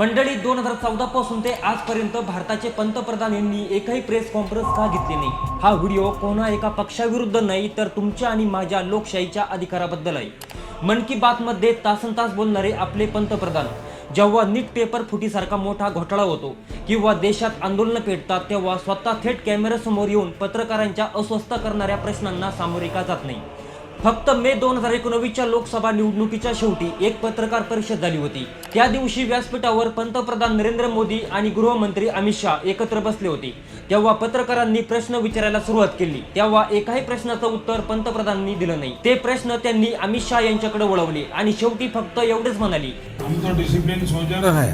मंडळी 2014 पासून ते आजपर्यंत भारताचे पंतप्रधान यांनी एकही प्रेस कॉन्फरन्स का घेतली नाही। हा व्हिडिओ कोणा एका पक्षाविरुद्ध नाही तर तुमच्या आणि माझ्या लोकशाहीच्या अधिकाराबद्दल आहे। मन की बात मध्ये तासनतास बोलणारे आपले पंतप्रधान जेव्हा नीट पेपर फुटीसारखा मोठा घोटाळा होतो किंवा देशात आंदोलन पेटतात तेव्हा स्वतः थेट कॅमेऱ्यासमोर येऊन पत्रकारांच्या अस्वस्थ करणाऱ्या प्रश्नांना सामोरे जात नाही। फक्त मे 2019च्या लोकसभा निवडणुकीच्या शेवटी एक पत्रकार परिषद झाली होती। त्या दिवशी व्यासपीठावर पंतप्रधान नरेंद्र मोदी आणि गृहमंत्री अमित शाह एकत्र बसले होते। तेव्हा पत्रकारांनी प्रश्न विचारायला सुरुवात केली तेव्हा एकाही प्रश्नाचं उत्तर पंतप्रधानांनी दिलं नाही। ते प्रश्न त्यांनी अमित शाह यांच्याकडे वळवले आणि शेवटी फक्त एवढेच म्हणाले, हम तो डिसिप्लिन सोल्जर है,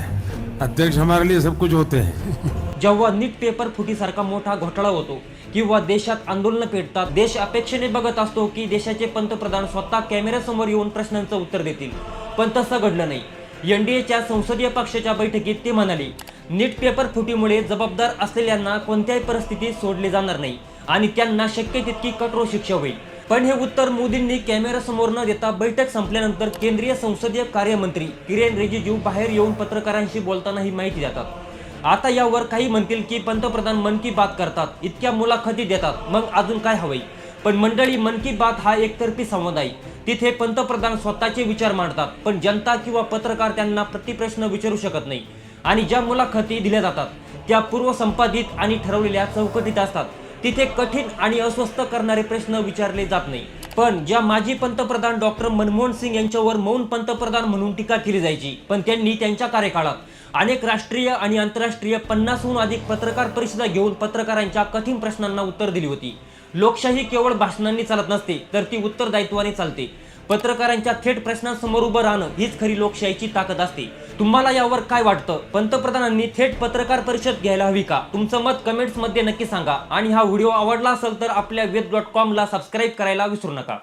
अध्यक्ष हमारे लिए सब कुछ होते हैं। जेव्हा नीट पेपर फुटीसारखा मोठा घोटाळा होतो किंवा देशात आंदोलन पेटतात, देश अपेक्षेने बघत असतो की देशाचे पंतप्रधान स्वतः कॅमेऱ्यासमोर येऊन प्रश्नांचं उत्तर देतील, पण तसं घडलं नाही। एनडीएच्या संसदीय पक्षाच्या बैठकीत ते म्हणाले, नीट पेपर फुटीमुळे जबाबदार असलेल्यांना कोणत्याही परिस्थितीत सोडले जाणार नाही आणि त्यांना शक्य तितकी कठोर शिक्षा होईल। पण हे उत्तर मोदींनी कॅमेऱ्यासमोर न देता बैठक संपल्यानंतर केंद्रीय संसदीय कार्यमंत्री किरेन रिजिजू बाहेर येऊन पत्रकारांशी बोलताना ही माहिती देतात। आता यावर काही म्हणतील की पंतप्रधान मन की बात करतात, इतक्या मुलाखती देतात, मग अजून काय हवंय। पण मंडळी, मन की बात हा एकतर्फी संवाद आहे। तिथे पंतप्रधान स्वतःचे विचार मांडतात पण जनता किंवा पत्रकार त्यांना प्रतिप्रश्न विचारू शकत नाही आणि ज्या मुलाखती दिल्या जातात त्या पूर्वसंपादित आणि ठरवलेल्या चौकटीत असतात। तिथे कठीण आणि अस्वस्थ करणारे प्रश्न विचारले जात नाही। पण ज्या माजी पंतप्रधान डॉक्टर मनमोहन सिंग यांच्यावर मौन पंतप्रधान म्हणून टीका केली जायची, पण त्यांनी त्यांच्या कार्यकाळात अनेक राष्ट्रीय आणि आंतरराष्ट्रीय 50हून अधिक पत्रकार परिषदा घेऊन पत्रकारांच्या कठीण प्रश्नांना उत्तर दिली होती। लोकशाही केवळ भाषणांनी चालत नसते तर ती उत्तरदायित्वाने चालते। पत्रकारांच्या थेट प्रश्नांसमोर उभं राहणं हीच खरी लोकशाहीची ताकद असते। तुम्हाला यावर काय वाटतं? पंतप्रधानांनी थेट पत्रकार परिषद घ्यायला हवी का? तुमचं मत कमेंट्स मध्ये नक्की सांगा आणि हा व्हिडिओ आवडला असेल तर आपल्या वेद.com ला सबस्क्राईब करायला विसरू नका।